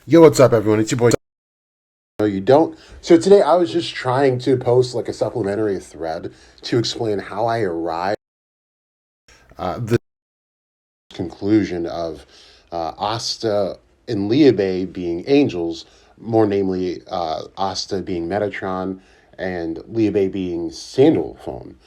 Yo, what's up, everyone? It's your boy. No, you don't. So today I was just trying to post like a supplementary thread to explain how I arrived the conclusion of Asta and Liabe being angels, more namely Asta being Metatron and Liabe being Sandalphone.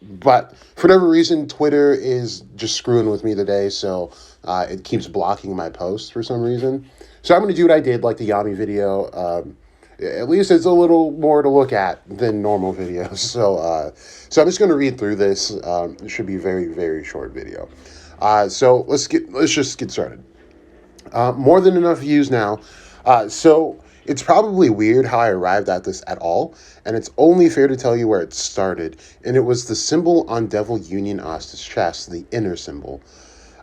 But for whatever reason, Twitter is just screwing with me today, so it keeps blocking my posts for some reason. So I'm going to do what I did, like the Yami video. At least it's a little more to look at than normal videos. So I'm just going to read through this. It should be a very, very short video. So let's just get started. More than enough views now. So it's probably weird how I arrived at this at all, and it's only fair to tell you where it started. And it was the symbol on Devil Union Asta's chest, the inner symbol.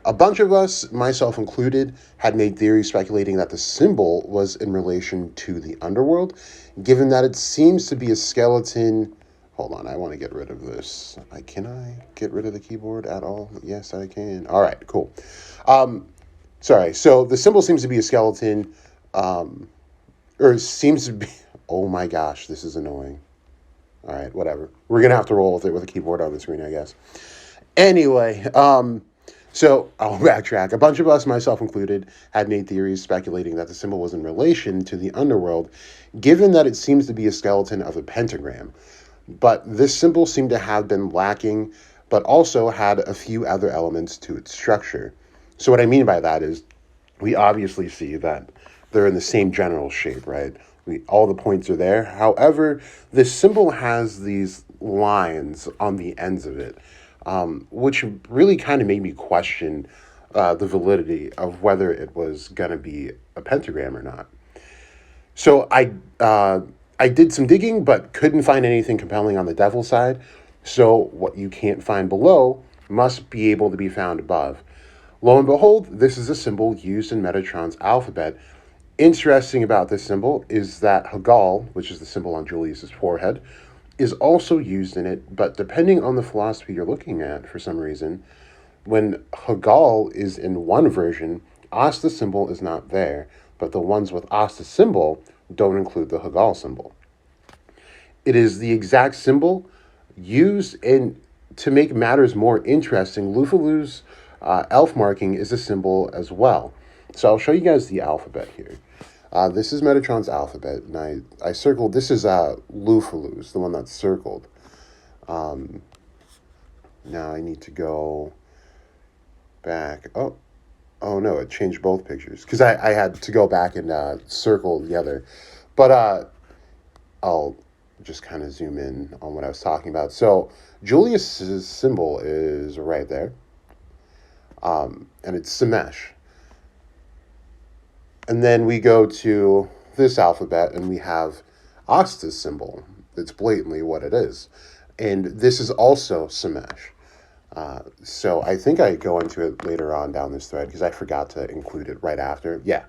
A bunch of us, myself included, had made theories speculating that the symbol was in relation to the underworld, given that it seems to be a skeleton. Hold on, I want to get rid of this. Can I get rid of the keyboard at all? Yes, I can. All right, cool. Sorry. So the symbol seems to be a skeleton, or it seems to be. Oh my gosh, this is annoying. All right, whatever. We're gonna have to roll with it with a keyboard on the screen, I guess. Anyway, so I'll backtrack. A bunch of us, myself included, had made theories speculating that the symbol was in relation to the underworld, given that it seems to be a skeleton of a pentagram. But this symbol seemed to have been lacking, but also had a few other elements to its structure. So what I mean by that is we obviously see that they're in the same general shape, right? All the points are there. However, this symbol has these lines on the ends of it, which really kind of made me question the validity of whether it was going to be a pentagram or not. So I did some digging, but couldn't find anything compelling on the devil side. So what you can't find below must be able to be found above. Lo and behold, this is a symbol used in Metatron's alphabet. Interesting about this symbol is that Hagal, which is the symbol on Julius's forehead, is also used in it, but depending on the philosophy you're looking at, for some reason, when Hagal is in one version, Asta symbol is not there, but the ones with Asta symbol don't include the Hagal symbol. It is the exact symbol used in to make matters more interesting. Lufalu's elf marking is a symbol as well. So I'll show you guys the alphabet here. This is Metatron's alphabet, and I circled. This is Lufalu's, the one that's circled. Now I need to go back. Oh no, it changed both pictures because I had to go back and circle the other. But I'll just kind of zoom in on what I was talking about. So Julius's symbol is right there, and it's Samesh. And then we go to this alphabet, and we have Asta's symbol. It's blatantly what it is. And this is also Samesh. So I think I go into it later on down this thread because I forgot to include it right after. Yeah.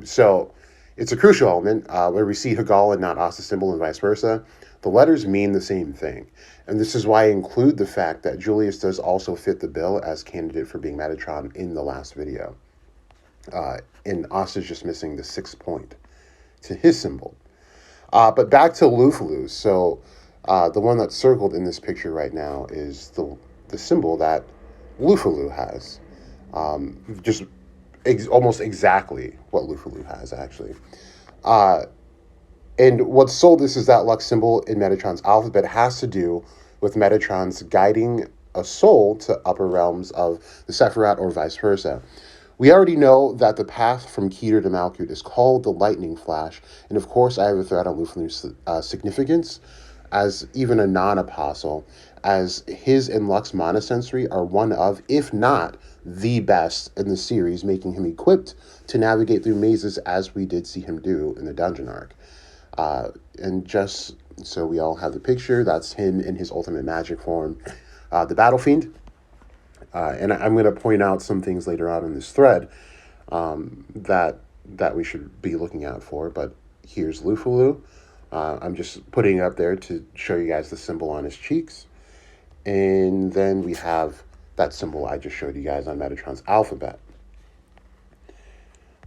So it's a crucial element where we see Hagal and not Asta symbol and vice versa. The letters mean the same thing. And this is why I include the fact that Julius does also fit the bill as candidate for being Metatron in the last video. And Asta's just missing the 6th point to his symbol. But back to Lufalu. So the one that's circled in this picture right now is the symbol that Lufalu has. Just almost exactly what Lufalu has, actually. And what sold this is that Lux symbol in Metatron's alphabet has to do with Metatron's guiding a soul to upper realms of the Sephiroth or vice versa. We already know that the path from Keter to Malkut is called the Lightning Flash, and of course I have a thread on Lufalu's significance as even a non-apostle, as his and Lux Monosensory are one of, if not the best in the series, making him equipped to navigate through mazes as we did see him do in the dungeon arc. And just so we all have the picture, that's him in his ultimate magic form, the Battle Fiend. And I'm going to point out some things later on in this thread that we should be looking out for. But here's Lufalu. I'm just putting it up there to show you guys the symbol on his cheeks. And then we have that symbol I just showed you guys on Metatron's alphabet.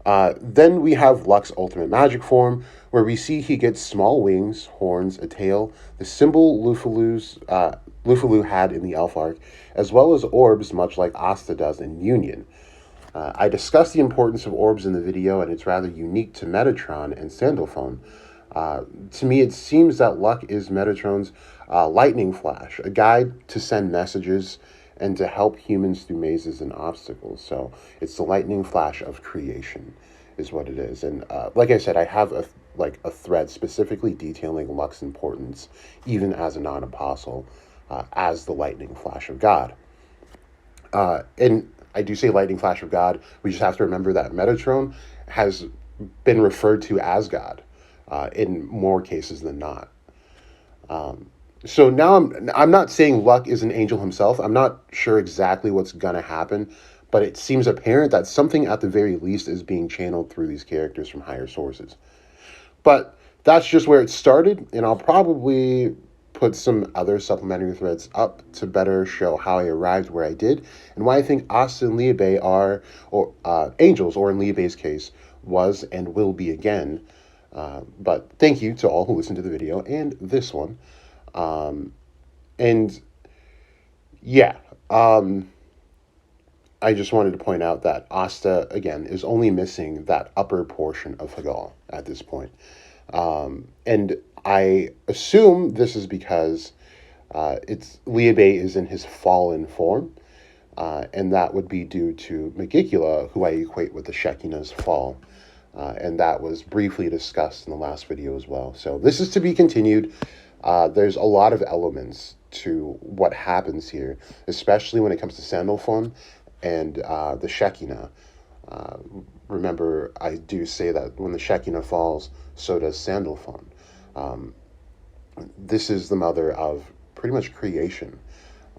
Then we have Luck's ultimate magic form, where we see he gets small wings, horns, a tail, the symbol Lufalu had in the Elf arc, as well as orbs, much like Asta does in Union. I discussed the importance of orbs in the video, and it's rather unique to Metatron and Sandalphone. To me, it seems that Luck is Metatron's lightning flash, a guide to send messages and to help humans through mazes and obstacles. So it's the lightning flash of creation, is what it is. And like I said, I have a thread specifically detailing Luck's importance, even as a non-apostle, as the lightning flash of God. And I do say lightning flash of God. We just have to remember that Metatron has been referred to as God in more cases than not. So now I'm not saying Luck is an angel himself. I'm not sure exactly what's gonna happen, but it seems apparent that something at the very least is being channeled through these characters from higher sources. But that's just where it started, and I'll probably put some other supplementary threads up to better show how I arrived where I did and why I think Asta and Liebe are or angels, or in Liebe's case, was and will be again. But thank you to all who listened to the video and this one. And yeah, I just wanted to point out that Asta, again, is only missing that upper portion of Hagal at this point. And I assume this is because it's Liebe is in his fallen form, and that would be due to Megicula, who I equate with the Shekinah's fall. And that was briefly discussed in the last video as well. So this is to be continued. There's a lot of elements to what happens here, especially when it comes to Sandalphon and the Shekinah. Remember, I do say that when the Shekinah falls, so does Sandalphon. This is the mother of pretty much creation.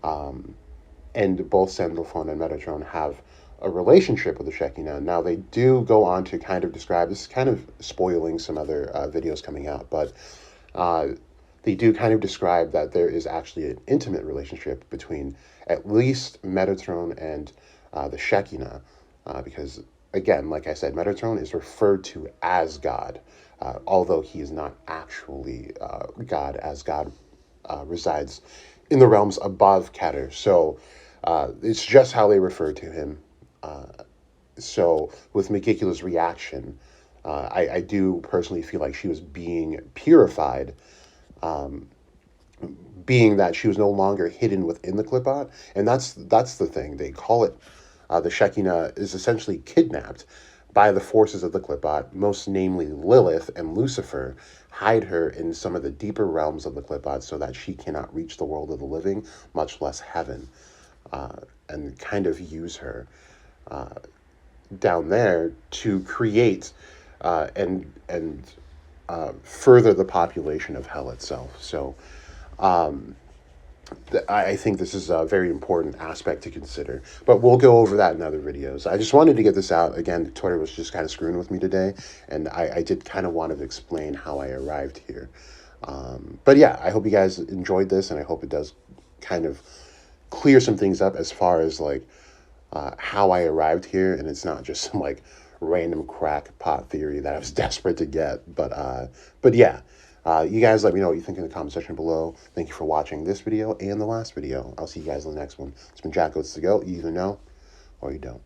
And both Sandalphon and Metatron have a relationship with the Shekinah. Now, they do go on to kind of describe, this is kind of spoiling some other videos coming out, but they do kind of describe that there is actually an intimate relationship between at least Metatron and the Shekinah, because, again, like I said, Metatron is referred to as God, although he is not actually God, as God resides in the realms above Keter. So it's just how they refer to him. So with Megicula's reaction, I do personally feel like she was being purified, being that she was no longer hidden within the Qliphoth. And that's the thing. They call it, the Shekinah is essentially kidnapped by the forces of the Qliphoth, most namely Lilith and Lucifer, hide her in some of the deeper realms of the Qliphoth so that she cannot reach the world of the living, much less heaven, and kind of use her down there to create and further the population of hell itself. So I think this is a very important aspect to consider, but we'll go over that in other videos. I just wanted to get this out. Again, Twitter was just kind of screwing with me today, and I did kind of want to explain how I arrived here. But yeah, I hope you guys enjoyed this, and I hope it does kind of clear some things up as far as like how I arrived here, and it's not just some like random crackpot theory that I was desperate to get. But yeah, you guys let me know what you think in the comment section below. Thank you for watching this video and the last video. I'll see you guys in the next one. It's been Jack Goats to Go. You either know or you don't.